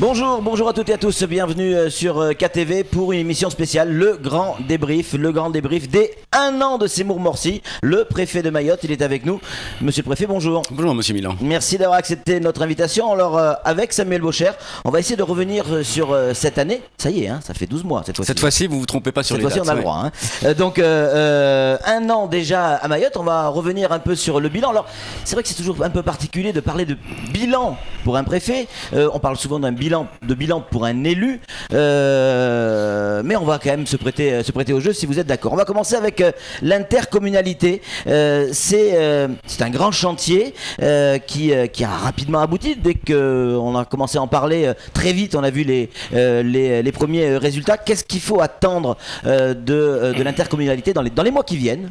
Bonjour à toutes et à tous, bienvenue sur KTV pour une émission spéciale, le grand débrief des 1 an de Seymour Morcy, le préfet de Mayotte, il est avec nous. Monsieur le préfet, bonjour. Bonjour monsieur Milan. Merci d'avoir accepté notre invitation. Alors avec Samuel Baucher, on va essayer de revenir sur cette année. Ça y est, hein, ça fait 12 mois cette fois-ci. Cette fois-ci, vous vous trompez pas sur les dates. Cette fois-ci, on a le droit. Hein. Donc 1 an déjà à Mayotte, on va revenir un peu sur le bilan. Alors c'est vrai que c'est toujours un peu particulier de parler de bilan pour un préfet. On parle souvent d'un bilan pour un élu, mais on va quand même se prêter au jeu si vous êtes d'accord. On va commencer avec l'intercommunalité. C'est un grand chantier qui a rapidement abouti. Dès qu'on a commencé à en parler, très vite on a vu les premiers résultats. Qu'est-ce qu'il faut attendre de l'intercommunalité dans les mois qui viennent ?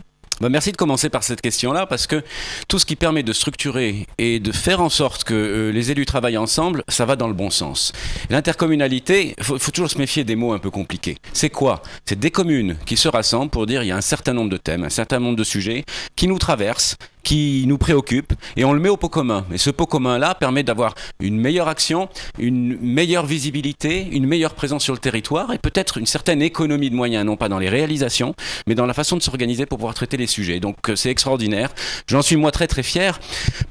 Merci de commencer par cette question-là, parce que tout ce qui permet de structurer et de faire en sorte que les élus travaillent ensemble, ça va dans le bon sens. L'intercommunalité, faut toujours se méfier des mots un peu compliqués. C'est quoi ? C'est des communes qui se rassemblent pour dire il y a un certain nombre de thèmes, un certain nombre de sujets qui nous traversent, qui nous préoccupent, et on le met au pot commun. Et ce pot commun-là permet d'avoir une meilleure action, une meilleure visibilité, une meilleure présence sur le territoire, et peut-être une certaine économie de moyens, non pas dans les réalisations, mais dans la façon de s'organiser pour pouvoir traiter les sujets. Donc c'est extraordinaire. J'en suis moi très très fier.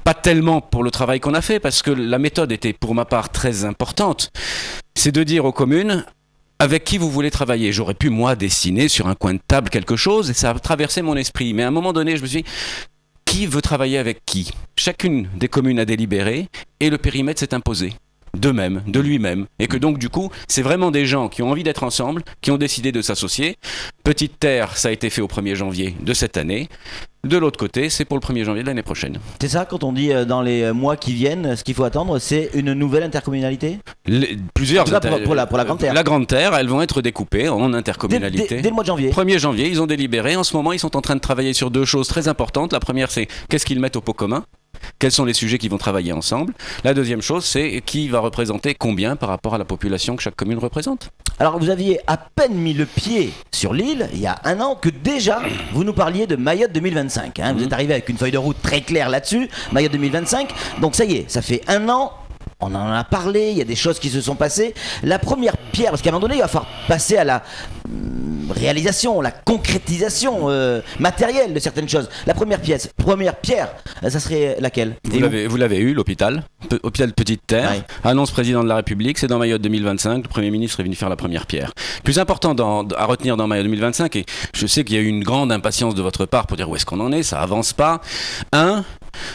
Pas tellement pour le travail qu'on a fait, parce que la méthode était pour ma part très importante. C'est de dire aux communes, avec qui vous voulez travailler. J'aurais pu moi dessiner sur un coin de table quelque chose, et ça a traversé mon esprit. Mais à un moment donné, je me suis dit, qui veut travailler avec qui ? Chacune des communes a délibéré et le périmètre s'est imposé d'eux-mêmes, de lui-même. Et que donc du coup, c'est vraiment des gens qui ont envie d'être ensemble, qui ont décidé de s'associer. Petite Terre, ça a été fait au 1er janvier de cette année. De l'autre côté, c'est pour le 1er janvier de l'année prochaine. C'est ça, quand on dit dans les mois qui viennent, ce qu'il faut attendre, c'est une nouvelle intercommunalité ? Plusieurs. En tout cas, pour la Grande Terre. La Grande Terre, elles vont être découpées en intercommunalités. Dès le mois de janvier. 1er janvier, ils ont délibéré. En ce moment, ils sont en train de travailler sur 2 choses très importantes. La première, c'est qu'est-ce qu'ils mettent au pot commun ? Quels sont les sujets qui vont travailler ensemble ? La deuxième chose, c'est qui va représenter combien par rapport à la population que chaque commune représente. Alors vous aviez à peine mis le pied sur l'île, il y a 1 an, que déjà vous nous parliez de Mayotte 2025. Hein. Vous êtes arrivé avec une feuille de route très claire là-dessus, Mayotte 2025. Donc ça y est, ça fait 1 an. On en a parlé, il y a des choses qui se sont passées. La première pierre, parce qu'à un moment donné, il va falloir passer à la réalisation, la concrétisation matérielle de certaines choses. La première pierre, ça serait laquelle ? Vous l'avez eu, l'hôpital Petite Terre, ouais. Annonce président de la République, c'est dans Mayotte 2025, le Premier ministre est venu faire la première pierre. Plus important à retenir dans Mayotte 2025, et je sais qu'il y a eu une grande impatience de votre part pour dire où est-ce qu'on en est, ça avance pas.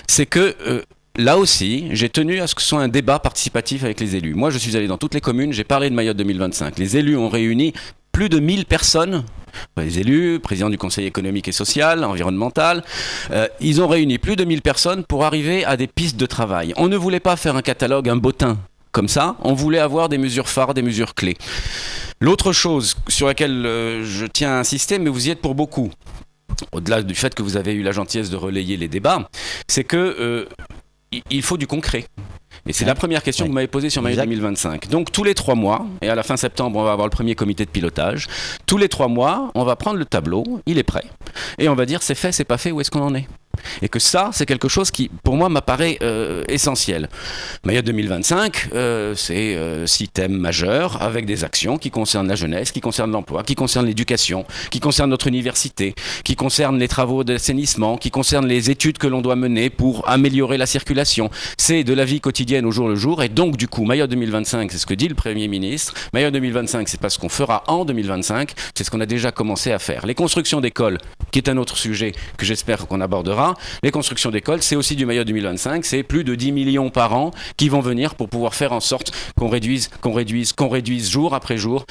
C'est que... là aussi, j'ai tenu à ce que ce soit un débat participatif avec les élus. Moi, je suis allé dans toutes les communes, j'ai parlé de Mayotte 2025. Les élus ont réuni plus de 1000 personnes, les élus, président du conseil économique et social, environnemental, ils ont réuni plus de 1000 personnes pour arriver à des pistes de travail. On ne voulait pas faire un catalogue, un bottin comme ça, on voulait avoir des mesures phares, des mesures clés. L'autre chose sur laquelle je tiens à insister, mais vous y êtes pour beaucoup, au-delà du fait que vous avez eu la gentillesse de relayer les débats, c'est que... il faut du concret. Et c'est la première question que vous m'avez posée sur Mayotte 2025. Donc tous les 3 mois, et à la fin septembre, on va avoir le premier comité de pilotage. Tous les 3 mois, on va prendre le tableau, il est prêt. Et on va dire c'est fait, c'est pas fait, où est-ce qu'on en est ? Et que ça, c'est quelque chose qui, pour moi, m'apparaît essentiel. Mayotte 2025, c'est 6 thèmes majeurs avec des actions qui concernent la jeunesse, qui concernent l'emploi, qui concernent l'éducation, qui concernent notre université, qui concernent les travaux d'assainissement, qui concernent les études que l'on doit mener pour améliorer la circulation. C'est de la vie quotidienne au jour le jour. Et donc, du coup, Mayotte 2025, c'est ce que dit le Premier ministre. Mayotte 2025, c'est pas ce qu'on fera en 2025, c'est ce qu'on a déjà commencé à faire. Les constructions d'écoles, qui est un autre sujet que j'espère qu'on abordera. Les constructions d'écoles, c'est aussi du Mayotte 2025, c'est plus de 10 millions par an qui vont venir pour pouvoir faire en sorte qu'on réduise jour après jour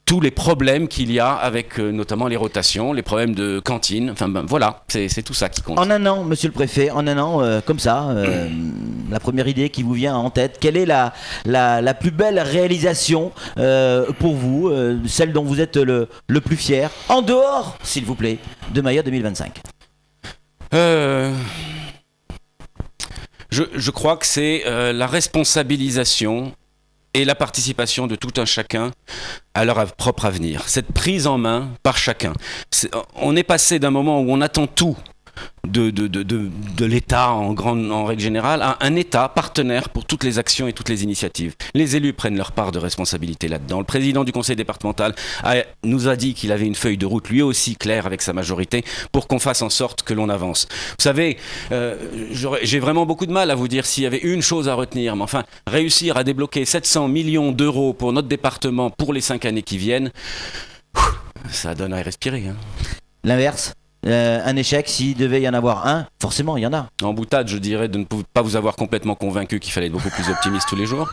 tous les problèmes qu'il y a avec notamment les rotations, les problèmes de cantine, enfin voilà, c'est tout ça qui compte. En 1 an, monsieur le préfet, en 1 an, comme ça, la première idée qui vous vient en tête, quelle est la plus belle réalisation pour vous, celle dont vous êtes le plus fier, en dehors, s'il vous plaît, de Mayotte 2025 ? Je crois que c'est la responsabilisation et la participation de tout un chacun à leur propre avenir. Cette prise en main par chacun. On est passé d'un moment où on attend tout de l'État en règle générale à un État partenaire pour toutes les actions et toutes les initiatives. Les élus prennent leur part de responsabilité là-dedans. Le président du conseil départemental nous a dit qu'il avait une feuille de route lui aussi claire avec sa majorité pour qu'on fasse en sorte que l'on avance. Vous savez, j'ai vraiment beaucoup de mal à vous dire s'il y avait une chose à retenir, mais enfin, réussir à débloquer 700 millions d'euros pour notre département pour les 5 années qui viennent, ça donne à y respirer. Hein. L'inverse, un échec, s'il devait y en avoir un, forcément il y en a. En boutade, je dirais de ne pas vous avoir complètement convaincu qu'il fallait être beaucoup plus optimiste tous les jours.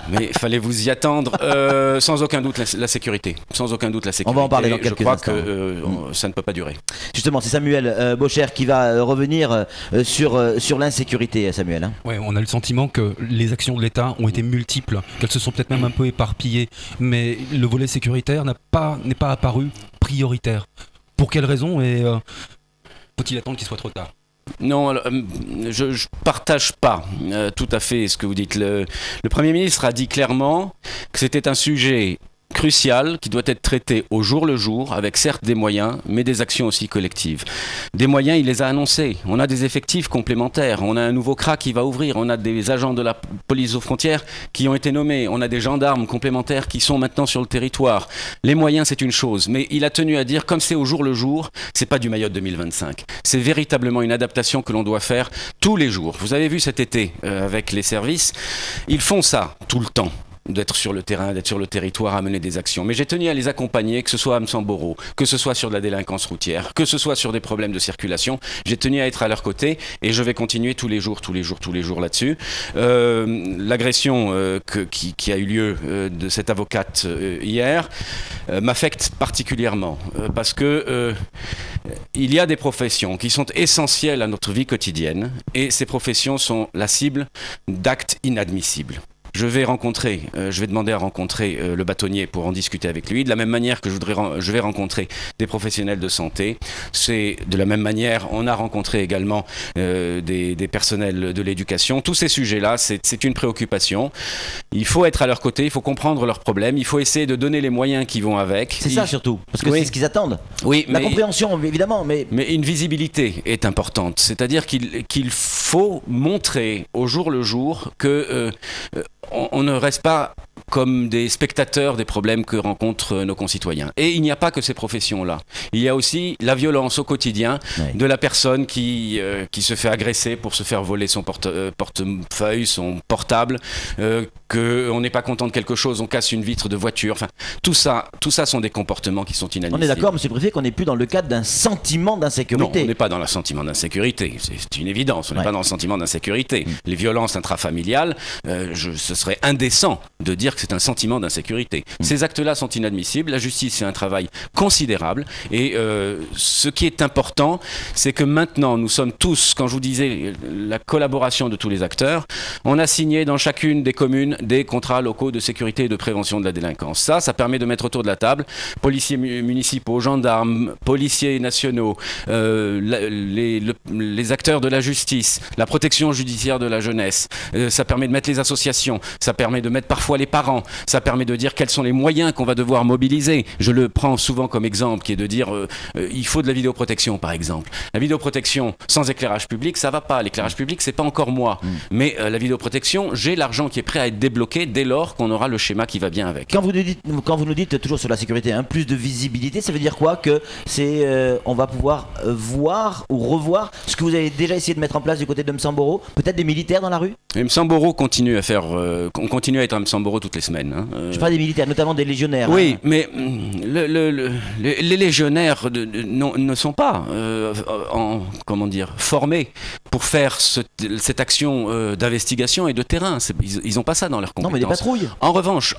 Mais il fallait vous y attendre. Sans aucun doute la sécurité. Sans aucun doute la sécurité. On va en parler dans quelques instants. Je crois que ça ne peut pas durer. Justement, c'est Samuel Bocher qui va revenir sur l'insécurité, Samuel. Hein. Ouais, on a le sentiment que les actions de l'État ont été multiples, qu'elles se sont peut-être même un peu éparpillées, mais le volet sécuritaire n'est pas apparu prioritaire. Pour quelle raison et faut-il attendre qu'il soit trop tard ? Non, je partage pas tout à fait ce que vous dites. Le Premier ministre a dit clairement que c'était un sujet crucial qui doit être traité au jour le jour, avec certes des moyens, mais des actions aussi collectives. Des moyens, il les a annoncés. On a des effectifs complémentaires, on a un nouveau CRA qui va ouvrir, on a des agents de la police aux frontières qui ont été nommés, on a des gendarmes complémentaires qui sont maintenant sur le territoire. Les moyens, c'est une chose, mais il a tenu à dire, comme c'est au jour le jour, c'est pas du Mayotte 2025. C'est véritablement une adaptation que l'on doit faire tous les jours. Vous avez vu cet été avec les services, ils font ça tout le temps. D'être sur le terrain, d'être sur le territoire, à mener des actions. Mais j'ai tenu à les accompagner, que ce soit à Msamboro, que ce soit sur de la délinquance routière, que ce soit sur des problèmes de circulation. J'ai tenu à être à leur côté et je vais continuer tous les jours là-dessus. L'agression qui a eu lieu de cette avocate hier m'affecte particulièrement parce que il y a des professions qui sont essentielles à notre vie quotidienne et ces professions sont la cible d'actes inadmissibles. Je vais demander à rencontrer le bâtonnier pour en discuter avec lui, de la même manière que je vais rencontrer des professionnels de santé. C'est de la même manière, on a rencontré également des personnels de l'éducation. Tous ces sujets-là, c'est une préoccupation. Il faut être à leur côté, il faut comprendre leurs problèmes, il faut essayer de donner les moyens qui vont avec. C'est ça surtout, parce que oui. C'est ce qu'ils attendent. Oui, la compréhension, évidemment, mais une visibilité est importante. C'est-à-dire qu'il faut montrer au jour le jour que on ne reste pas comme des spectateurs des problèmes que rencontrent nos concitoyens. Et il n'y a pas que ces professions-là. Il y a aussi la violence au quotidien de la personne qui se fait agresser pour se faire voler son portefeuille, son portable, qu'on n'est pas content de quelque chose, on casse une vitre de voiture. Enfin, tout ça sont des comportements qui sont inadmissibles. On est d'accord, monsieur le préfet, qu'on n'est plus dans le cadre d'un sentiment d'insécurité. Non, on n'est pas dans le sentiment d'insécurité. C'est une évidence. On n'est pas dans le sentiment d'insécurité. Les violences intrafamiliales, ce serait indécent de dire que c'est un sentiment d'insécurité. Ces actes-là sont inadmissibles. La justice fait un travail considérable. Et ce qui est important, c'est que maintenant, nous sommes tous, quand je vous disais la collaboration de tous les acteurs, on a signé dans chacune des communes des contrats locaux de sécurité et de prévention de la délinquance. Ça permet de mettre autour de la table policiers municipaux, gendarmes, policiers nationaux, les acteurs de la justice, la protection judiciaire de la jeunesse. Ça permet de mettre les associations, ça permet de mettre parfois les parents, ça permet de dire quels sont les moyens qu'on va devoir mobiliser. Je le prends souvent comme exemple, qui est de dire il faut de la vidéoprotection, par exemple. La vidéoprotection sans éclairage public, ça va pas. L'éclairage public, c'est pas encore moi. Mais la vidéoprotection, j'ai l'argent qui est prêt à être débloqué dès lors qu'on aura le schéma qui va bien avec. Quand vous nous dites toujours sur la sécurité, plus de visibilité, ça veut dire quoi? Que on va pouvoir voir ou revoir ce que vous avez déjà essayé de mettre en place du côté de Msamboro, peut-être des militaires dans la rue? Et Msamboro continue à être à Msamboro toutes les semaines. Hein. Je parle des militaires, notamment des légionnaires. Oui, mais les légionnaires ne sont pas formés pour faire cette action d'investigation et de terrain. Ils n'ont pas ça dans leurs compétences. Non, mais des patrouilles. En revanche,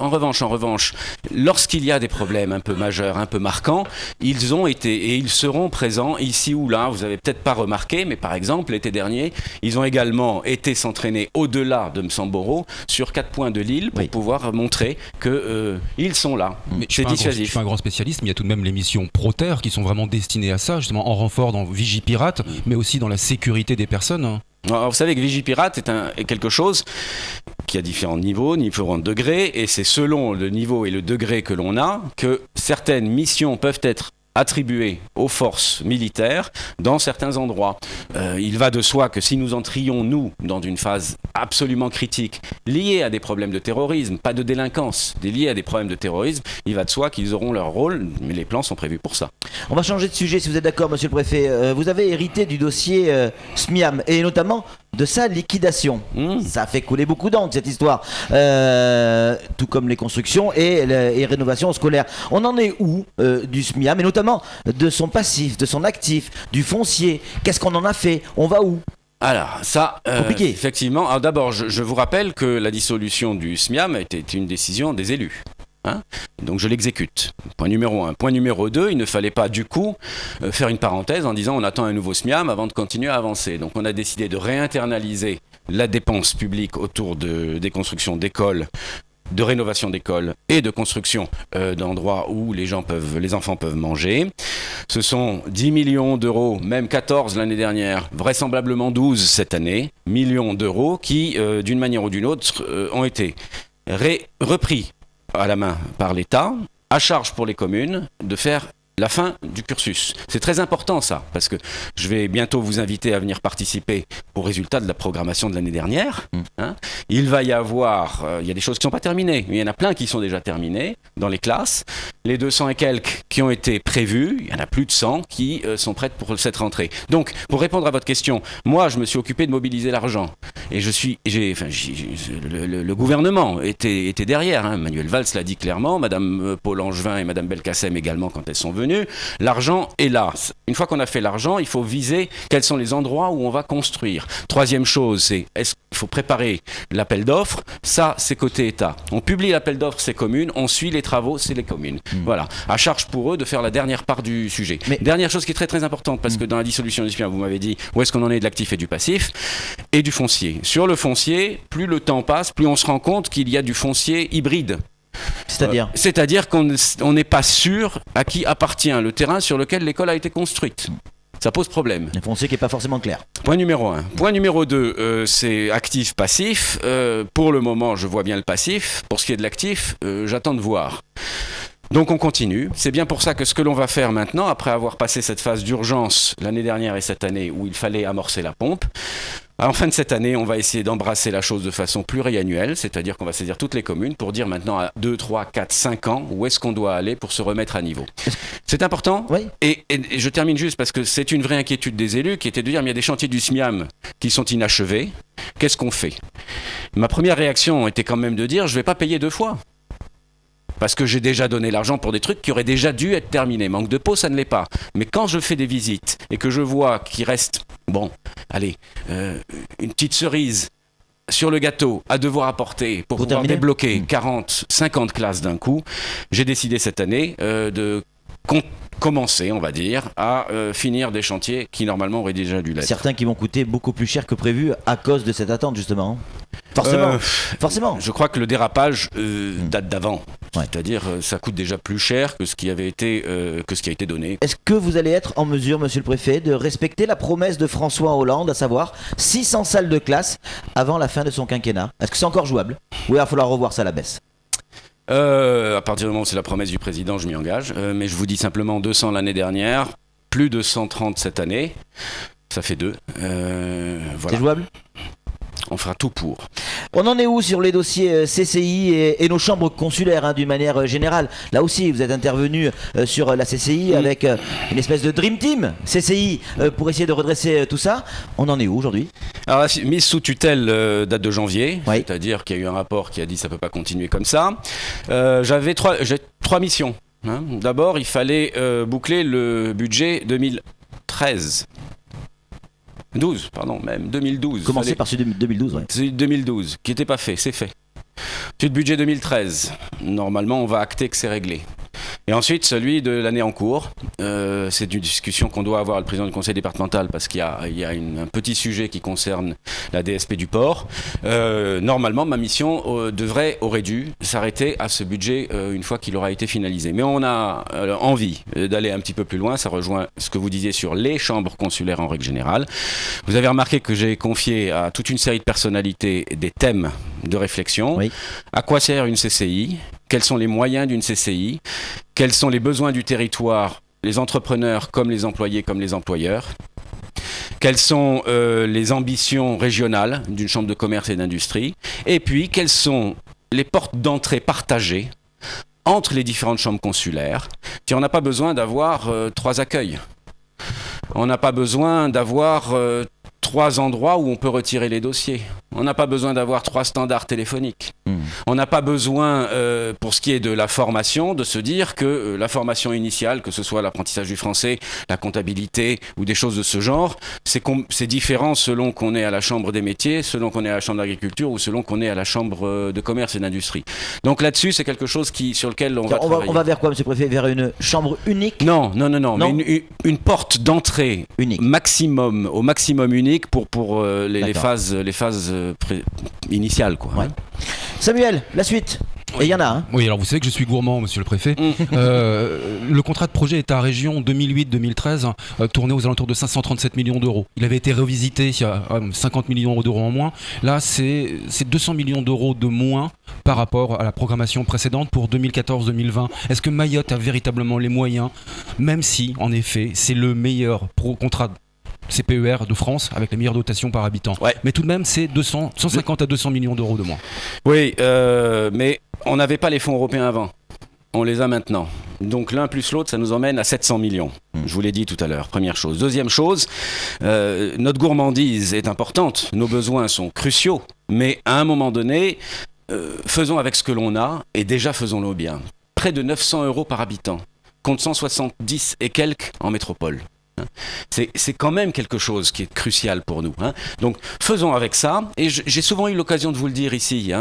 lorsqu'il y a des problèmes un peu majeurs, un peu marquants, ils ont été et ils seront présents ici ou là. Vous n'avez peut-être pas remarqué, mais par exemple, l'été dernier, ils ont également été s'entraîner au-delà de Msamboro sur 4 points de l'île pour pouvoir montrer qu'ils sont là. Mais c'est dissuasif. Je suis pas un grand spécialiste, mais il y a tout de même les missions Proter qui sont vraiment destinées à ça, justement en renfort dans Vigipirate, mais aussi dans la sécurité des personnes. Alors, vous savez que Vigipirate est quelque chose qui a différents niveaux, différents degrés, et c'est selon le niveau et le degré que l'on a que certaines missions peuvent être attribués aux forces militaires dans certains endroits. Il va de soi que si nous entrions, nous, dans une phase absolument critique, liée à des problèmes de terrorisme, pas de délinquance, liée à des problèmes de terrorisme, il va de soi qu'ils auront leur rôle, mais les plans sont prévus pour ça. On va changer de sujet si vous êtes d'accord, monsieur le préfet. Vous avez hérité du dossier SMIAM et notamment de sa liquidation. Ça a fait couler beaucoup d'encre cette histoire, tout comme les constructions et rénovations scolaires. On en est où du SMIAM et notamment de son passif, de son actif, du foncier? Qu'est-ce qu'on en a fait? On va où? Alors, ça, compliqué. Effectivement. Alors d'abord, je vous rappelle que la dissolution du SMIAM était une décision des élus. Donc je l'exécute. Point numéro 1. Point numéro 2, il ne fallait pas du coup faire une parenthèse en disant on attend un nouveau SMIAM avant de continuer à avancer. Donc on a décidé de réinternaliser la dépense publique autour des constructions d'écoles, de rénovation d'écoles et de construction d'endroits où les enfants peuvent manger. Ce sont 10 millions d'euros, même 14 l'année dernière, vraisemblablement 12 cette année, millions d'euros qui, d'une manière ou d'une autre, ont été repris à la main par l'État, à charge pour les communes de faire la fin du cursus. C'est très important ça, parce que je vais bientôt vous inviter à venir participer aux résultats de la programmation de l'année dernière. Il va y avoir, il y a des choses qui ne sont pas terminées, mais il y en a plein qui sont déjà terminées dans les classes. Les 200 et quelques qui ont été prévus, il y en a plus de 100 qui sont prêtes pour cette rentrée. Donc, pour répondre à votre question, moi je me suis occupé de mobiliser l'argent. Et le gouvernement était derrière. Manuel Valls l'a dit clairement, Madame Paul Angevin et Madame Belkacem également quand elles sont venues. L'argent est là. Une fois qu'on a fait l'argent, il faut viser quels sont les endroits où on va construire. Troisième chose, c'est est-ce qu'il faut préparer l'appel d'offres. Ça, c'est côté État. On publie l'appel d'offres, c'est communes. On suit les travaux, c'est les communes. Voilà. À charge pour eux de faire la dernière part du sujet. Mais dernière chose qui est très très importante, parce que dans la dissolution du SMIAM, vous m'avez dit où est-ce qu'on en est de l'actif et du passif et du foncier. Sur le foncier, plus le temps passe, plus on se rend compte qu'il y a du foncier hybride. C'est-à-dire qu'on n'est pas sûr à qui appartient le terrain sur lequel l'école a été construite. Ça pose problème. Un foncier qui n'est pas forcément clair. Point numéro 1. Point numéro 2, c'est actif-passif. Pour le moment, je vois bien le passif. Pour ce qui est de l'actif, j'attends de voir. Donc on continue. C'est bien pour ça que ce que l'on va faire maintenant, après avoir passé cette phase d'urgence l'année dernière et cette année où il fallait amorcer la pompe, en fin de cette année, on va essayer d'embrasser la chose de façon pluriannuelle, c'est-à-dire qu'on va saisir toutes les communes pour dire maintenant à 2, 3, 4, 5 ans où est-ce qu'on doit aller pour se remettre à niveau. C'est important. Oui. Et je termine juste parce que c'est une vraie inquiétude des élus qui était de dire mais il y a des chantiers du SMIAM qui sont inachevés. Qu'est-ce qu'on fait? Ma première réaction était quand même de dire je ne vais pas payer 2 fois. Parce que j'ai déjà donné l'argent pour des trucs qui auraient déjà dû être terminés. Manque de peau, ça ne l'est pas. Mais quand je fais des visites et que je vois qu'il reste, une petite cerise sur le gâteau à devoir apporter pour pouvoir débloquer 40, 50 classes d'un coup, j'ai décidé cette année de commencer, on va dire, à finir des chantiers qui normalement auraient déjà dû l'être. Certains qui vont coûter beaucoup plus cher que prévu à cause de cette attente justement. Forcément. Je crois que le dérapage date d'avant. Ouais. C'est-à-dire, ça coûte déjà plus cher que ce qui avait été, que ce qui a été donné. Est-ce que vous allez être en mesure, monsieur le préfet, de respecter la promesse de François Hollande, à savoir 600 salles de classe avant la fin de son quinquennat? Est-ce que c'est encore jouable? Ou il va falloir revoir ça à la baisse? À partir du moment où c'est la promesse du président, je m'y engage. Mais je vous dis simplement 200 l'année dernière, plus de 130 cette année. Ça fait 2. Voilà. C'est jouable? On fera tout pour. On en est où sur les dossiers CCI et nos chambres consulaires d'une manière générale? Là aussi, vous êtes intervenu sur la CCI avec une espèce de Dream Team CCI pour essayer de redresser tout ça. On en est où aujourd'hui? Alors, la mise sous tutelle date de janvier, oui. C'est-à-dire qu'il y a eu un rapport qui a dit ça ne peut pas continuer comme ça. J'ai 3 missions. D'abord, il fallait boucler le budget 2013. 2012. Commencer par celui de 2012, oui. Celui de 2012, qui n'était pas fait, c'est fait. Celui de budget 2013, normalement on va acter que c'est réglé. Et ensuite celui de l'année en cours, c'est une discussion qu'on doit avoir avec le président du conseil départemental parce qu'il y a un petit sujet qui concerne la DSP du port. Normalement ma mission aurait dû s'arrêter à ce budget une fois qu'il aura été finalisé. Mais on a envie d'aller un petit peu plus loin, ça rejoint ce que vous disiez sur les chambres consulaires en règle générale. Vous avez remarqué que j'ai confié à toute une série de personnalités des thèmes de réflexion. Oui. À quoi sert une CCI? Quels sont les moyens d'une CCI? Quels sont les besoins du territoire les entrepreneurs comme les employés comme les employeurs? Quelles sont les ambitions régionales d'une chambre de commerce et d'industrie? Et puis, quelles sont les portes d'entrée partagées entre les différentes chambres consulaires? Puis on n'a pas besoin d'avoir 3 accueils. On n'a pas besoin d'avoir 3 endroits où on peut retirer les dossiers. On n'a pas besoin d'avoir 3 standards téléphoniques. On n'a pas besoin, pour ce qui est de la formation, de se dire que la formation initiale, que ce soit l'apprentissage du français, la comptabilité ou des choses de ce genre, c'est différent selon qu'on est à la Chambre des métiers, selon qu'on est à la Chambre d'agriculture ou selon qu'on est à la Chambre de commerce et d'industrie. Donc là-dessus, c'est quelque chose sur lequel on va travailler. On va vers quoi, monsieur le préfet? Vers une chambre unique? Non, mais une porte d'entrée unique. Au maximum unique pour les phases initiales, quoi. Ouais. Samuel, la suite. Et il y en a, hein? Oui, alors vous savez que je suis gourmand, monsieur le préfet. Le contrat de projet État-région 2008-2013 tournait aux alentours de 537 millions d'euros. Il avait été revisité à 50 millions d'euros en moins. Là, c'est 200 millions d'euros de moins par rapport à la programmation précédente pour 2014-2020. Est-ce que Mayotte a véritablement les moyens, même si, en effet, c'est le meilleur contrat CPER de France avec les meilleures dotations par habitant. Ouais. Mais tout de même, c'est 150 à 200 millions d'euros de moins. Oui, mais on n'avait pas les fonds européens avant. On les a maintenant. Donc l'un plus l'autre, ça nous emmène à 700 millions. Je vous l'ai dit tout à l'heure, première chose. Deuxième chose, notre gourmandise est importante. Nos besoins sont cruciaux. Mais à un moment donné, faisons avec ce que l'on a et déjà faisons-le bien. Près de 900 euros par habitant, contre 170 et quelques en métropole. C'est quand même quelque chose qui est crucial pour nous. Donc faisons avec ça. Et j'ai souvent eu l'occasion de vous le dire ici.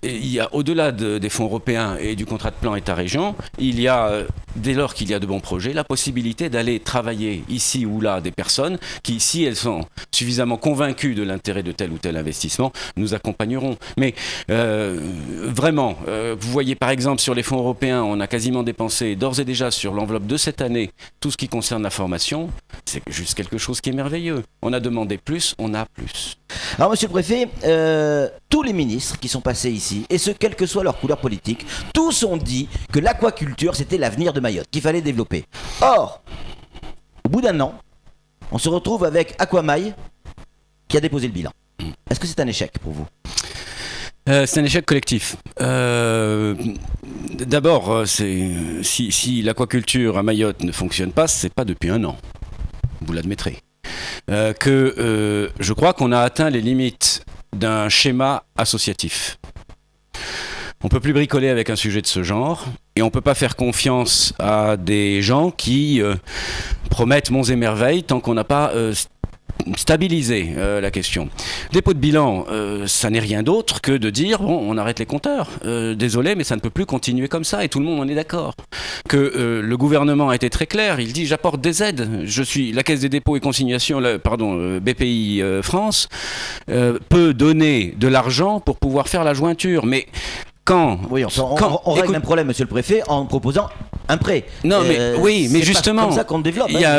Il y a au-delà des fonds européens et du contrat de plan État-région, il y a, dès lors qu'il y a de bons projets, la possibilité d'aller travailler ici ou là des personnes qui, si elles sont suffisamment convaincues de l'intérêt de tel ou tel investissement, nous accompagneront. Mais vraiment, vous voyez par exemple sur les fonds européens, on a quasiment dépensé d'ores et déjà sur l'enveloppe de cette année tout ce qui concerne la formation. C'est juste quelque chose qui est merveilleux. On a demandé plus, on a plus. Alors monsieur le préfet, tous les ministres qui sont passés ici, et ce quelle que soit leur couleur politique, tous ont dit que l'aquaculture c'était l'avenir de Mayotte, qu'il fallait développer. Or, au bout d'un an, on se retrouve avec Aquamail qui a déposé le bilan. Est-ce que c'est un échec pour vous ? C'est un échec collectif. D'abord, si l'aquaculture à Mayotte ne fonctionne pas, c'est pas depuis un an. Vous l'admettrez. Je crois qu'on a atteint les limites d'un schéma associatif. On ne peut plus bricoler avec un sujet de ce genre et on ne peut pas faire confiance à des gens qui promettent monts et merveilles tant qu'on n'a pas stabiliser la question. Dépôt de bilan, ça n'est rien d'autre que de dire bon, on arrête les compteurs. Désolé, mais ça ne peut plus continuer comme ça et tout le monde en est d'accord. Que le gouvernement a été très clair, il dit j'apporte des aides. Je suis la Caisse des dépôts et consignations, BPI France peut donner de l'argent pour pouvoir faire la jointure, mais on règle un problème, monsieur le préfet, en proposant un prêt. Non, mais justement, c'est comme ça qu'on développe. Il y a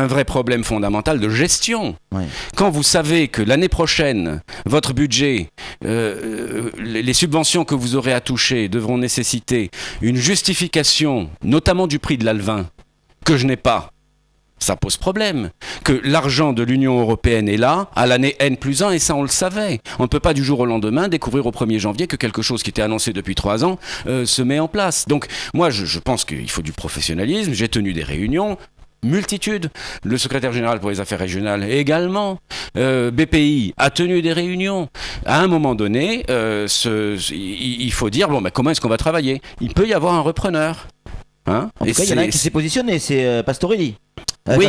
un vrai problème fondamental de gestion. Ouais. Quand vous savez que l'année prochaine, votre budget, les subventions que vous aurez à toucher devront nécessiter une justification, notamment du prix de l'alevin, que je n'ai pas, ça pose problème. Que l'argent de l'Union européenne est là, à l'année N+1, et ça on le savait. On ne peut pas du jour au lendemain découvrir au 1er janvier que quelque chose qui était annoncé depuis 3 ans se met en place. Donc moi je pense qu'il faut du professionnalisme, j'ai tenu des réunions, multitude. Le secrétaire général pour les affaires régionales également. BPI a tenu des réunions. À un moment donné, il faut dire, comment est-ce qu'on va travailler ? Il peut y avoir un repreneur. En tout cas, il y en a un qui s'est positionné, c'est Pastorelli. Oui.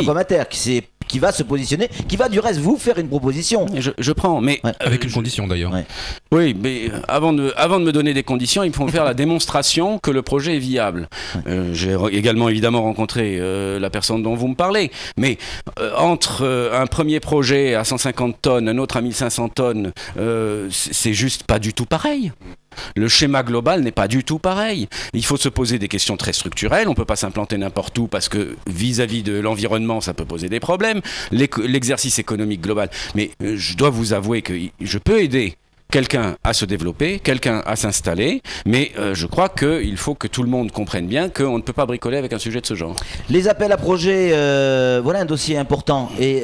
Qui va se positionner, qui va du reste vous faire une proposition. Je prends, mais avec une condition d'ailleurs. Ouais. Oui, mais avant de me donner des conditions, il faut me faire la démonstration que le projet est viable. J'ai également évidemment rencontré la personne dont vous me parlez, mais entre un premier projet à 150 tonnes, un autre à 1500 tonnes, c'est juste pas du tout pareil. Le schéma global n'est pas du tout pareil. Il faut se poser des questions très structurelles. On ne peut pas s'implanter n'importe où parce que vis-à-vis de l'environnement, ça peut poser des problèmes. L'exercice économique global. Mais je dois vous avouer que je peux aider quelqu'un à se développer, quelqu'un à s'installer, mais je crois qu'il faut que tout le monde comprenne bien qu'on ne peut pas bricoler avec un sujet de ce genre. Les appels à projets, voilà un dossier important et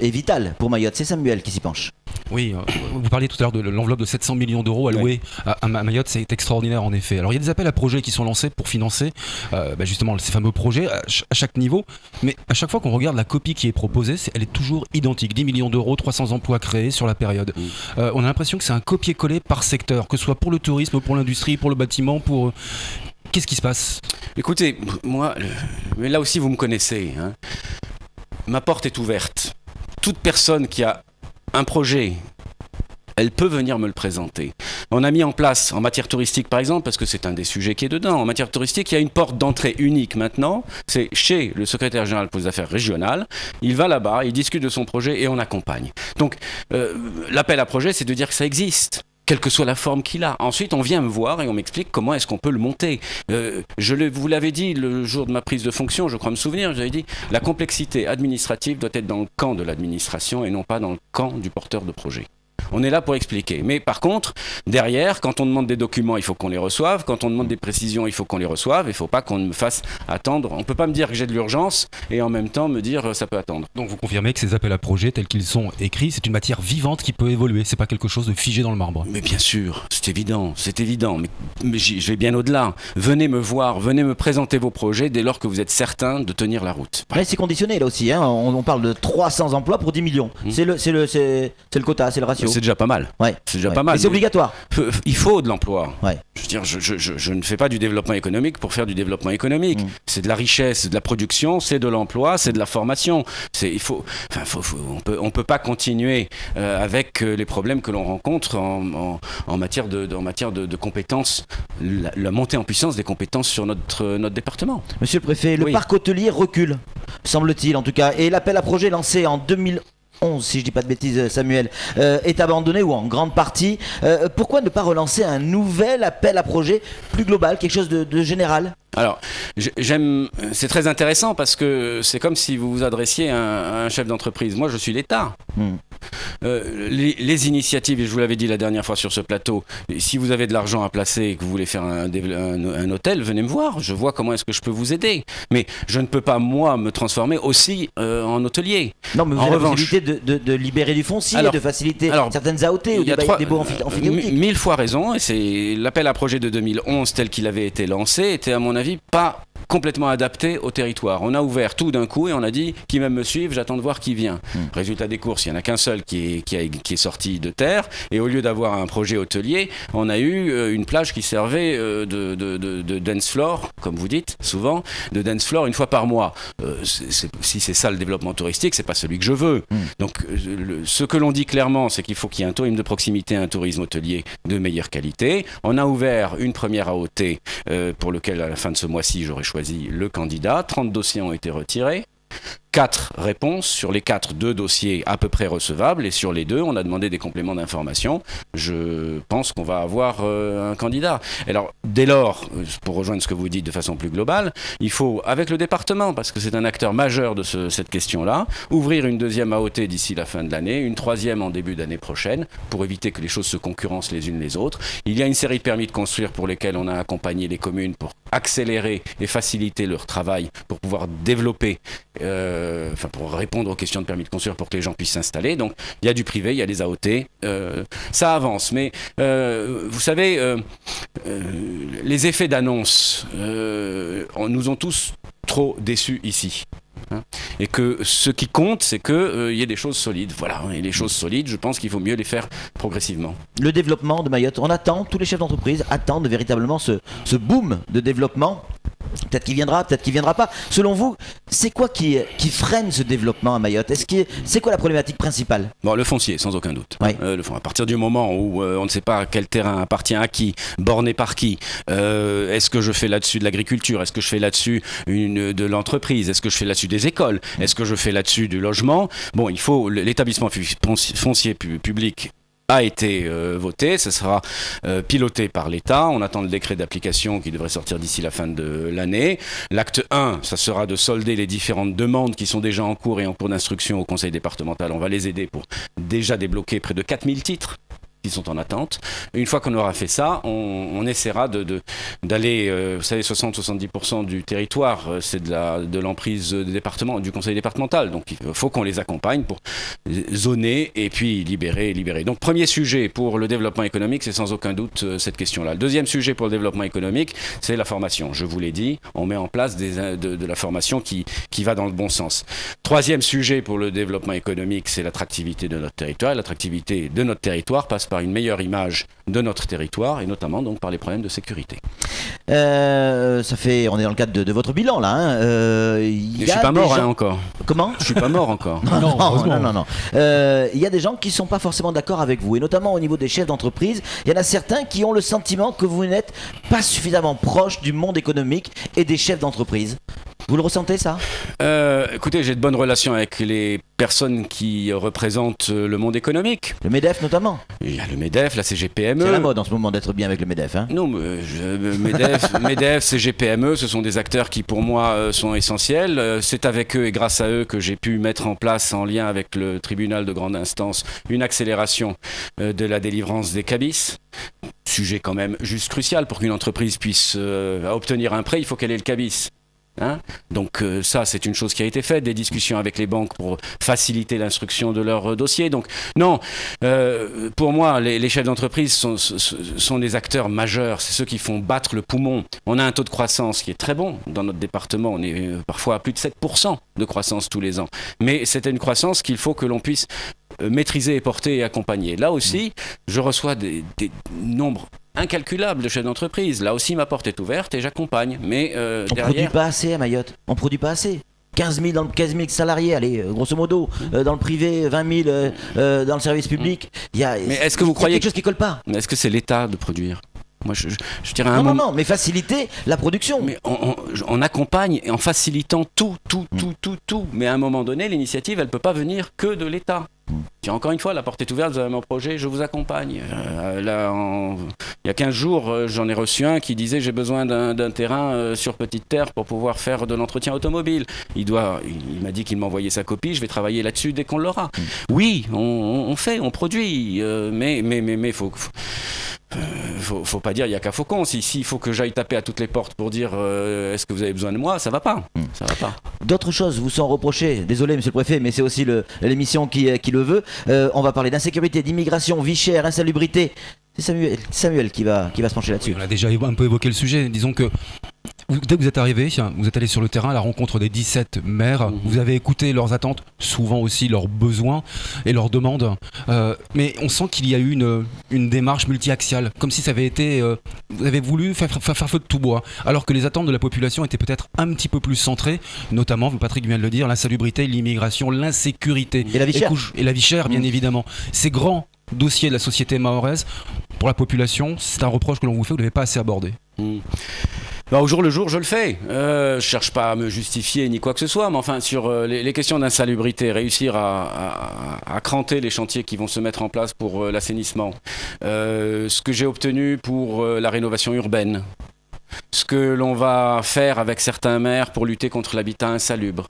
vital pour Mayotte. C'est Samuel qui s'y penche. Oui, vous parliez tout à l'heure de l'enveloppe de 700 millions d'euros allouée à Mayotte, c'est extraordinaire en effet. Alors il y a des appels à projets qui sont lancés pour financer justement ces fameux projets à chaque niveau, mais à chaque fois qu'on regarde la copie qui est proposée, elle est toujours identique. 10 millions d'euros, 300 emplois créés sur la période. On a l'impression que c'est un copier-coller par secteur, que ce soit pour le tourisme, pour l'industrie, pour le bâtiment, pour... Qu'est-ce qui se passe ? Écoutez, moi, mais là aussi vous me connaissez, hein. Ma porte est ouverte. Toute personne qui a un projet, elle peut venir me le présenter. On a mis en place, en matière touristique par exemple, parce que c'est un des sujets qui est dedans, en matière touristique, il y a une porte d'entrée unique maintenant, c'est chez le secrétaire général pour les affaires régionales, il va là-bas, il discute de son projet et on accompagne. Donc l'appel à projet, c'est de dire que ça existe, quelle que soit la forme qu'il a. Ensuite, on vient me voir et on m'explique comment est-ce qu'on peut le monter. Vous l'avez dit le jour de ma prise de fonction, je crois me souvenir, j'avais dit, la complexité administrative doit être dans le camp de l'administration et non pas dans le camp du porteur de projet. On est là pour expliquer. Mais par contre, derrière, quand on demande des documents, il faut qu'on les reçoive. Quand on demande des précisions, il faut qu'on les reçoive. Il ne faut pas qu'on me fasse attendre. On ne peut pas me dire que j'ai de l'urgence et en même temps me dire ça peut attendre. Donc vous confirmez que ces appels à projets tels qu'ils sont écrits, c'est une matière vivante qui peut évoluer. C'est pas quelque chose de figé dans le marbre. Mais bien sûr, c'est évident. Mais je vais bien au-delà. Venez me voir, venez me présenter vos projets dès lors que vous êtes certain de tenir la route. Ouais, c'est conditionné là aussi. Hein. On parle de 300 emplois pour 10 millions. C'est le quota, c'est le ratio. C'est déjà pas mal. Ouais. C'est déjà pas mal. Mais c'est obligatoire. Il faut de l'emploi. Ouais. Je veux dire, je ne fais pas du développement économique pour faire du développement économique. C'est de la richesse, c'est de la production, c'est de l'emploi, c'est de la formation. On peut pas continuer avec les problèmes que l'on rencontre en matière de compétences, la montée en puissance des compétences sur notre département. Monsieur le préfet, le parc hôtelier recule, semble-t-il en tout cas, et l'appel à projet lancé en 2011, si je dis pas de bêtises Samuel, est abandonné ou en grande partie. Pourquoi ne pas relancer un nouvel appel à projet plus global, quelque chose de général ? Alors, c'est très intéressant parce que c'est comme si vous vous adressiez à un chef d'entreprise. Moi, je suis l'État. Les initiatives, et je vous l'avais dit la dernière fois sur ce plateau, si vous avez de l'argent à placer et que vous voulez faire un hôtel, venez me voir. Je vois comment est-ce que je peux vous aider. Mais je ne peux pas, moi, me transformer aussi en hôtelier. Non, mais vous avez la possibilité de libérer du foncier, de faciliter certaines AOT ou des baux amphithéotiques. 1000 fois raison, et c'est l'appel à projet de 2011 tel qu'il avait été lancé, était à mon avis pas complètement adapté au territoire. On a ouvert tout d'un coup et on a dit qui va me suivre, j'attends de voir qui vient. Résultat des courses, il n'y en a qu'un seul qui est sorti de terre et au lieu d'avoir un projet hôtelier, on a eu une plage qui servait de dance floor, comme vous dites souvent, de dance floor une fois par mois. Si c'est ça le développement touristique, c'est pas celui que je veux. Donc ce que l'on dit clairement, c'est qu'il faut qu'il y ait un tourisme de proximité, un tourisme hôtelier de meilleure qualité. On a ouvert une première AOT pour lequel à la fin de ce mois-ci, j'aurai choisi le candidat. 30 dossiers ont été retirés. 4 réponses. Sur les 4, 2 dossiers à peu près recevables. Et sur les 2, on a demandé des compléments d'information. Je pense qu'on va avoir un candidat. Alors, dès lors, pour rejoindre ce que vous dites de façon plus globale, il faut, avec le département, parce que c'est un acteur majeur de cette question-là, ouvrir une deuxième AOT d'ici la fin de l'année, une troisième en début d'année prochaine, pour éviter que les choses se concurrencent les unes les autres. Il y a une série de permis de construire pour lesquels on a accompagné les communes pour accélérer et faciliter leur travail, pour pouvoir développer pour répondre aux questions de permis de construire pour que les gens puissent s'installer. Donc il y a du privé, il y a des AOT, ça avance. Mais vous savez, les effets d'annonce nous ont tous trop déçus ici. Et que ce qui compte, c'est qu'il y ait des choses solides. Voilà, et les choses solides, je pense qu'il faut mieux les faire progressivement. Le développement de Mayotte, on attend, tous les chefs d'entreprise attendent véritablement ce boom de développement. Peut-être qu'il viendra, peut-être qu'il viendra pas. Selon vous, c'est quoi qui freine ce développement à Mayotte ? C'est quoi la problématique principale ? Bon, le foncier, sans aucun doute. Oui. À partir du moment où on ne sait pas quel terrain appartient à qui, borné par qui, est-ce que je fais là-dessus de l'agriculture ? Est-ce que je fais là-dessus de l'entreprise ? Est-ce que je fais là-dessus des écoles ? Est-ce que je fais là-dessus du logement ? Bon, il faut l'établissement foncier public a été voté, ça sera piloté par l'État. On attend le décret d'application qui devrait sortir d'ici la fin de l'année. L'acte 1, ça sera de solder les différentes demandes qui sont déjà en cours et en cours d'instruction au conseil départemental. On va les aider pour déjà débloquer près de 4000 titres. qui sont en attente. Une fois qu'on aura fait ça, on essaiera d'aller, vous savez, 60-70% du territoire, c'est de l'emprise des départements, du conseil départemental. Donc il faut qu'on les accompagne pour zoner et puis libérer. Donc premier sujet pour le développement économique, c'est sans aucun doute cette question-là. Le deuxième sujet pour le développement économique, c'est la formation. Je vous l'ai dit, on met en place de la formation qui va dans le bon sens. Troisième sujet pour le développement économique, c'est l'attractivité de notre territoire. Et l'attractivité de notre territoire passe par une meilleure image de notre territoire et notamment donc par les problèmes de sécurité. On est dans le cadre de votre bilan là. Je suis pas mort encore. Comment ? Je suis pas mort encore. Non. Il y a des gens qui sont pas forcément d'accord avec vous et notamment au niveau des chefs d'entreprise. Il y en a certains qui ont le sentiment que vous n'êtes pas suffisamment proche du monde économique et des chefs d'entreprise. Vous le ressentez ça ? Écoutez, j'ai de bonnes relations avec les personnes qui représentent le monde économique. Le MEDEF notamment. Il y a le MEDEF, la CGPME. C'est la mode en ce moment d'être bien avec le MEDEF. Hein. Non, MEDEF, CGPME, ce sont des acteurs qui pour moi sont essentiels. C'est avec eux et grâce à eux que j'ai pu mettre en place, en lien avec le tribunal de grande instance, une accélération de la délivrance des cabis. Sujet quand même juste crucial pour qu'une entreprise puisse obtenir un prêt, il faut qu'elle ait le cabis. Donc ça c'est une chose qui a été faite, des discussions avec les banques pour faciliter l'instruction de leurs dossiers. Donc non, pour moi les chefs d'entreprise sont des acteurs majeurs, c'est ceux qui font battre le poumon. On a un taux de croissance qui est très bon dans notre département, on est parfois à plus de 7% de croissance tous les ans, mais c'est une croissance qu'il faut que l'on puisse maîtriser et porter et accompagner. Là aussi je reçois des nombres incalculable de chefs d'entreprise. Là aussi, ma porte est ouverte et j'accompagne. Mais on ne produit pas assez à Mayotte. On ne produit pas assez. 15 000 salariés, allez, grosso modo, dans le privé, 20 000 dans le service public. Mais est-ce que vous croyez quelque chose qui colle pas ? Mais est-ce que c'est l'État de produire ? Moi, je dirais non, mais faciliter la production. Mais on accompagne en facilitant tout. Mais à un moment donné, l'initiative, elle ne peut pas venir que de l'État. Encore une fois, la porte est ouverte, vous avez mon projet, je vous accompagne. Il y a 15 jours, j'en ai reçu un qui disait j'ai besoin d'un terrain sur petite terre pour pouvoir faire de l'entretien automobile. Il m'a dit qu'il m'envoyait sa copie, je vais travailler là-dessus dès qu'on l'aura. Oui, on produit, mais faut pas dire il y a qu'à Faucon. S'il faut que j'aille taper à toutes les portes pour dire est-ce que vous avez besoin de moi, ça va pas. Ça va pas. D'autres choses vous sont reprochées. Désolé monsieur le préfet, mais c'est aussi l'émission qui le veut. On va parler d'insécurité, d'immigration, vie chère, insalubrité. C'est Samuel qui va se pencher là-dessus. Oui, on a déjà un peu évoqué le sujet. Disons que dès que vous êtes arrivé, vous êtes allé sur le terrain à la rencontre des 17 maires, vous avez écouté leurs attentes, souvent aussi leurs besoins et leurs demandes, mais on sent qu'il y a eu une démarche multi-axiale, comme si ça avait été, vous avez voulu faire feu de tout bois, alors que les attentes de la population étaient peut-être un petit peu plus centrées, notamment, Patrick vient de le dire, l'insalubrité, l'immigration, l'insécurité. Et la vie chère. Et la vie chère, bien évidemment. Ces grands dossiers de la société mahoraise, pour la population, c'est un reproche que l'on vous fait, vous ne l'avez pas assez abordé. Au jour le jour, je le fais. Je cherche pas à me justifier ni quoi que ce soit, mais enfin sur les questions d'insalubrité, réussir à cranter les chantiers qui vont se mettre en place pour l'assainissement, ce que j'ai obtenu pour la rénovation urbaine, ce que l'on va faire avec certains maires pour lutter contre l'habitat insalubre.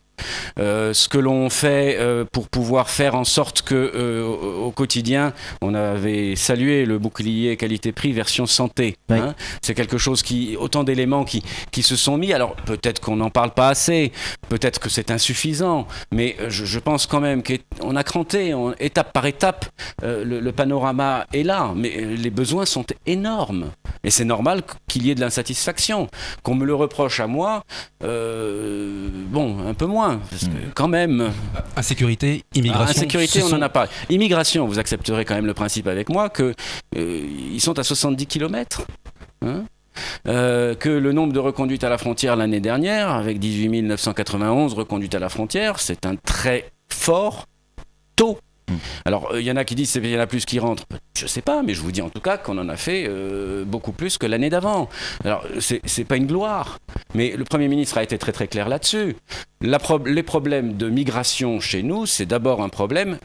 Ce que l'on fait pour pouvoir faire en sorte que au quotidien, on avait salué le bouclier qualité-prix version santé. Oui. C'est quelque chose autant d'éléments qui se sont mis. Alors peut-être qu'on n'en parle pas assez, peut-être que c'est insuffisant, mais je pense quand même qu'on a cranté étape par étape. Le panorama est là, mais les besoins sont énormes. Et c'est normal qu'il y ait de l'insatisfaction. Qu'on me le reproche à moi, un peu moins. Parce que quand même... Insécurité, immigration... Insécurité, on n'en a pas. Immigration, vous accepterez quand même le principe avec moi qu'ils sont à 70 km. Que le nombre de reconduites à la frontière l'année dernière, avec 18 991 reconduites à la frontière, c'est un très fort taux. Alors, il y en a qui disent qu'il y en a plus qui rentrent. Je sais pas, mais je vous dis en tout cas qu'on en a fait beaucoup plus que l'année d'avant. Alors, c'est pas une gloire, mais le Premier ministre a été très très clair là-dessus. Les problèmes de migration chez nous, c'est d'abord un problème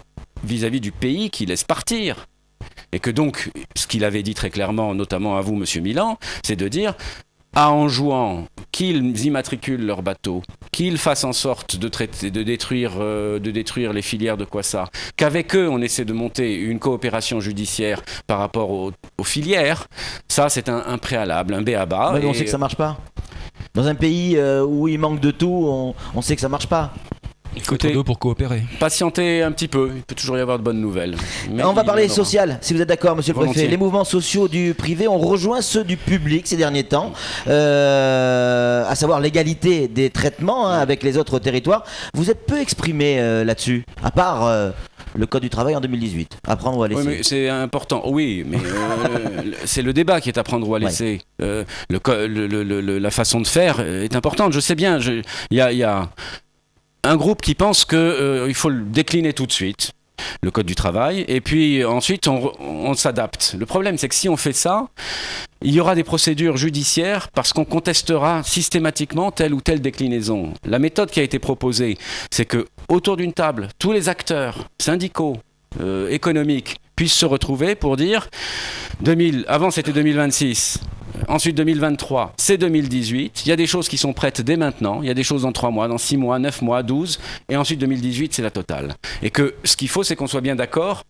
vis-à-vis du pays qui laisse partir. Et que donc, ce qu'il avait dit très clairement, notamment à vous, Monsieur Milan, c'est de dire en jouant qu'ils immatriculent leurs bateaux, qu'ils fassent en sorte de détruire les filières de Kwassa, qu'avec eux on essaie de monter une coopération judiciaire par rapport aux filières, ça c'est un préalable, un b.a.-ba. Mais on sait que ça marche pas. Dans un pays où il manque de tout, on sait que ça marche pas. Écoutez, deux pour coopérer. Patientez un petit peu, il peut toujours y avoir de bonnes nouvelles. Mais on va parler social, si vous êtes d'accord, monsieur le préfet. Les mouvements sociaux du privé ont rejoint ceux du public ces derniers temps, à savoir l'égalité des traitements avec les autres territoires. Vous êtes peu exprimé là-dessus, à part le Code du travail en 2018, à prendre ou à laisser. Oui, mais c'est important, oui, mais c'est le débat qui est à prendre ou à laisser. Ouais. La façon de faire est importante, je sais bien, il y a un groupe qui pense qu'il faut le décliner tout de suite, le Code du travail, et puis ensuite on s'adapte. Le problème, c'est que si on fait ça, il y aura des procédures judiciaires parce qu'on contestera systématiquement telle ou telle déclinaison. La méthode qui a été proposée, c'est que autour d'une table, tous les acteurs syndicaux, économiques, puissent se retrouver pour dire avant c'était 2026. Ensuite 2023, c'est 2018. Il y a des choses qui sont prêtes dès maintenant. Il y a des choses dans 3 mois, dans 6 mois, 9 mois, 12. Et ensuite 2018, c'est la totale. Et que ce qu'il faut, c'est qu'on soit bien d'accord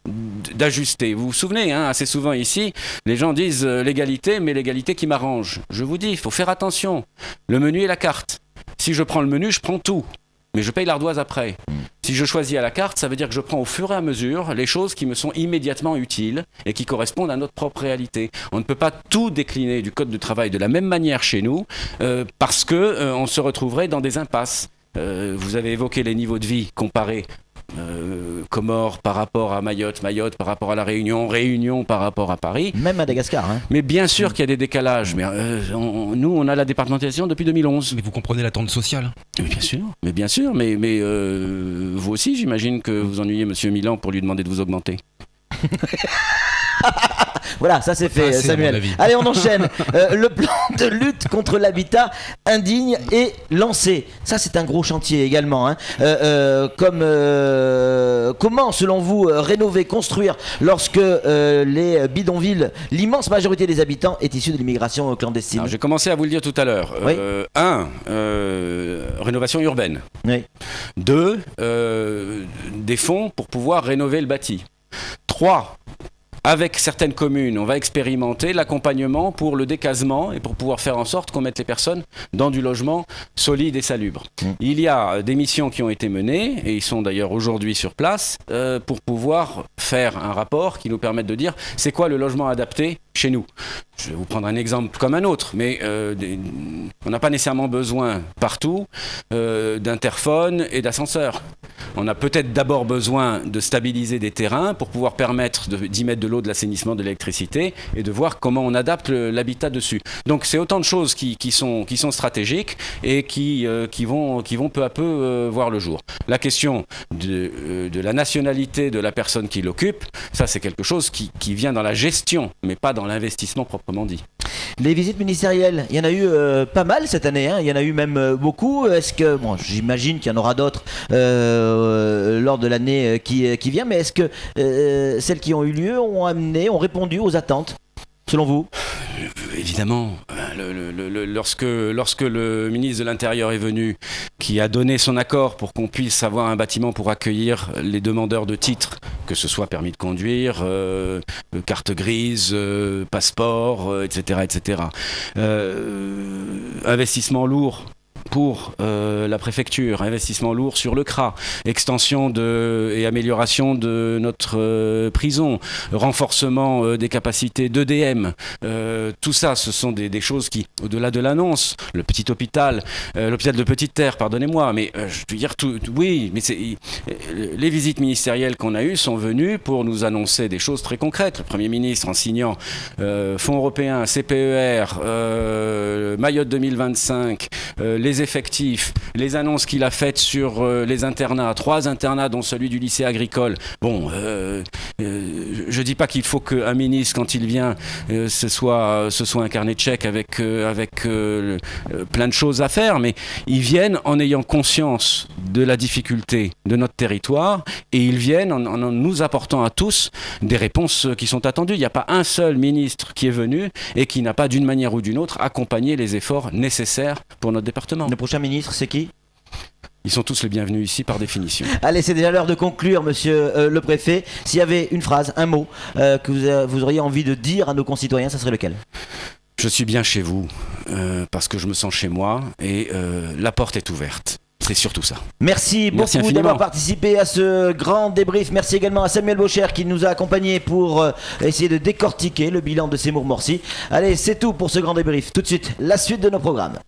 d'ajuster. Vous vous souvenez, assez souvent ici, les gens disent l'égalité, mais l'égalité qui m'arrange. Je vous dis, il faut faire attention. Le menu et la carte. Si je prends le menu, je prends tout. Mais je paye l'ardoise après. Si je choisis à la carte, ça veut dire que je prends au fur et à mesure les choses qui me sont immédiatement utiles et qui correspondent à notre propre réalité. On ne peut pas tout décliner du Code du travail de la même manière chez nous parce qu'on se retrouverait dans des impasses. Vous avez évoqué les niveaux de vie comparés. Comores par rapport à Mayotte, Mayotte par rapport à la Réunion, Réunion par rapport à Paris. Même Madagascar. Mais bien sûr qu'il y a des décalages. Mais nous, on a la départementalisation depuis 2011. Mais vous comprenez l'attente sociale. Mais bien sûr. Mais vous aussi, j'imagine que vous ennuyez Monsieur Milan pour lui demander de vous augmenter. Voilà, ça c'est fait, Samuel. Allez, on enchaîne. Le plan de lutte contre l'habitat indigne est lancé. Ça, c'est un gros chantier également. Comment, selon vous, rénover, construire lorsque les bidonvilles, l'immense majorité des habitants est issue de l'immigration clandestine? Alors, j'ai commencé à vous le dire tout à l'heure. Oui. Rénovation urbaine. Oui. 2, des fonds pour pouvoir rénover le bâti. 3, avec certaines communes, on va expérimenter l'accompagnement pour le décasement et pour pouvoir faire en sorte qu'on mette les personnes dans du logement solide et salubre. Il y a des missions qui ont été menées, et ils sont d'ailleurs aujourd'hui sur place, pour pouvoir faire un rapport qui nous permette de dire c'est quoi le logement adapté chez nous. Je vais vous prendre un exemple comme un autre, mais on n'a pas nécessairement besoin partout d'interphones et d'ascenseurs. On a peut-être d'abord besoin de stabiliser des terrains pour pouvoir permettre d'y mettre de l'eau, de l'assainissement, de l'électricité et de voir comment on adapte l'habitat dessus. Donc c'est autant de choses qui sont stratégiques et qui vont peu à peu voir le jour. La question de la nationalité de la personne qui l'occupe, ça c'est quelque chose qui vient dans la gestion, mais pas dans l'investissement proprement dit. Les visites ministérielles, il y en a eu pas mal cette année, il y en a eu même beaucoup. Est-ce que, j'imagine qu'il y en aura d'autres lors de l'année qui vient, mais est-ce que celles qui ont eu lieu ont répondu aux attentes, selon vous? Évidemment, lorsque le ministre de l'Intérieur est venu, qui a donné son accord pour qu'on puisse avoir un bâtiment pour accueillir les demandeurs de titres, que ce soit permis de conduire, carte grise, passeport, etc. Investissement lourd pour la préfecture, investissement lourd sur le CRA, extension et amélioration de notre prison, renforcement des capacités d'EDM. Tout ça, ce sont des choses qui, au-delà de l'annonce, le petit hôpital, l'hôpital de Petite-Terre, pardonnez-moi, mais je veux dire, oui, mais les visites ministérielles qu'on a eues sont venues pour nous annoncer des choses très concrètes. Le Premier ministre, en signant Fonds européens, CPER, Mayotte 2025, les les effectifs, les annonces qu'il a faites sur les internats, 3 internats dont celui du lycée agricole. Bon, je dis pas qu'il faut qu'un ministre, quand il vient, ce soit un carnet de chèques avec plein de choses à faire, mais ils viennent en ayant conscience de la difficulté de notre territoire et ils viennent en nous apportant à tous des réponses qui sont attendues. Il n'y a pas un seul ministre qui est venu et qui n'a pas d'une manière ou d'une autre accompagné les efforts nécessaires pour notre département. Le prochain ministre, c'est qui ? Ils sont tous les bienvenus ici par définition. Allez, c'est déjà l'heure de conclure, monsieur le préfet. S'il y avait une phrase, un mot que vous auriez envie de dire à nos concitoyens, ça serait lequel ? Je suis bien chez vous, parce que je me sens chez moi et la porte est ouverte. C'est surtout ça. Merci beaucoup d'avoir participé à ce grand débrief. Merci également à Samuel Baucher qui nous a accompagnés pour essayer de décortiquer le bilan de Seymour-Morcy. Allez, c'est tout pour ce grand débrief. Tout de suite, la suite de nos programmes.